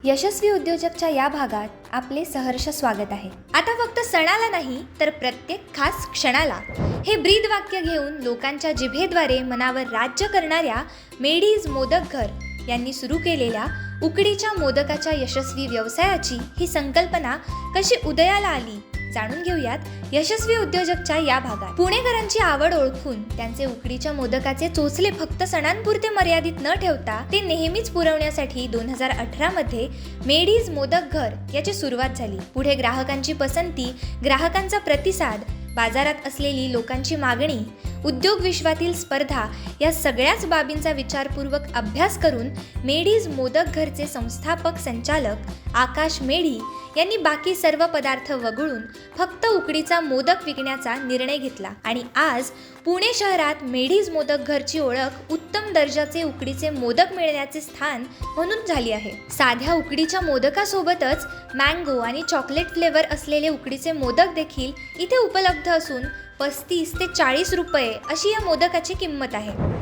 यशस्वी उद्योजकच्या या भागात आपले सहर्ष स्वागत आहे। आता फक्त सणाला नाही तर प्रत्येक खास क्षणाला हे ब्रीद वाक्य घेऊन लोकांच्या जिभेद्वारे मनावर राज्य करणाऱ्या मेडीज मोदक घर यांनी सुरू केलेल्या उकडीच्या मोदकाच्या यशस्वी व्यवसायाची ही संकल्पना कशी उदयाला आली जाणून घेऊयात यशस्वी उद्योजकच्या या भागात। पुणेकरांची आवड ओळखून त्यांचे उकडीच्या मोदकाचे चोचले फक्त सणांपुरते मर्यादित न ठेवता ते नेहमीच पुरवण्यासाठी 2018 मध्ये मेडीज मोदक घर याची सुरुवात झाली। पुढे ग्राहकांची पसंती, ग्राहकांचा प्रतिसाद, बाजारात असलेली लोकांची मागणी, उद्योग विश्वातील स्पर्धा या सगळ्याच बाबींचा विचारपूर्वक अभ्यास करून मेडीज मोदक घरचे संस्थापक संचालक आकाश मेढी यांनी बाकी सर्व पदार्थ वगळून फक्त उकडीचा मोदक विकण्याचा निर्णय घेतला आणि आज पुणे शहरात मेडीज मोदक घरची ओळख उत्तम दर्जाचे उकडीचे मोदक मिळण्याचे स्थान म्हणून झाली आहे। साध्या उकडीच्या मोदकासोबतच मँगो आणि चॉकलेट फ्लेवर असलेले उकडीचे मोदक देखील इथे उपलब्ध असून 35 ते 40 रुपये अशी या मोदकाची किंमत आहे।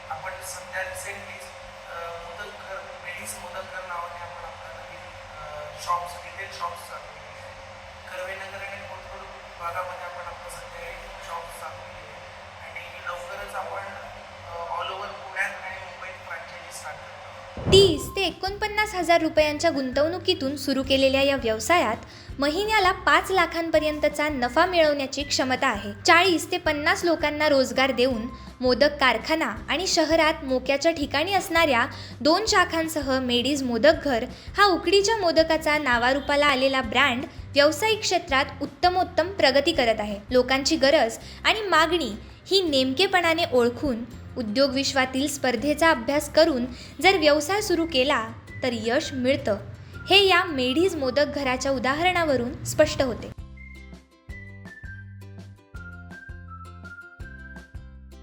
आपण सध्या रिसेंटलीच मोदक घर मेडीज मोदक घर नावाने आपण आपल्या नवीन शॉप्स रिटेल शॉप्स चालू केले आहे। कर्वेनगर आणि कोथरूड भागामध्ये आपण आपलं सध्या शॉप्स चालू केले आणि लवकरच आपण ऑल ओव्हर पुण्यात आणि मुंबईत फ्रँचायझी स्टार्ट करतो। 30 ते 49 हजार रुपयांच्या गुंतवणुकीतून सुरू केलेल्या या व्यवसायात महिन्याला 5 लाखांपर्यंतचा नफा मिळवण्याची क्षमता आहे। 40 ते 50 लोकांना रोजगार देऊन मोदक कारखाना आणि शहरात मोक्याच्या ठिकाणी असणाऱ्या 2 शाखांसह मेडीज मोदक घर हा उकडीच्या मोदकाचा नावारूपाला आलेला ब्रँड व्यावसायिक क्षेत्रात उत्तमोत्तम प्रगती करत आहे। लोकांची गरज आणि मागणी ही नेमकेपणाने ओळखून उद्योग विश्वातील स्पर्धेचा अभ्यास करून जर व्यवसाय सुरू केला तर यश मिळतं, हे या मेडीज मोदक घराच्या उदाहरणावरून स्पष्ट होते।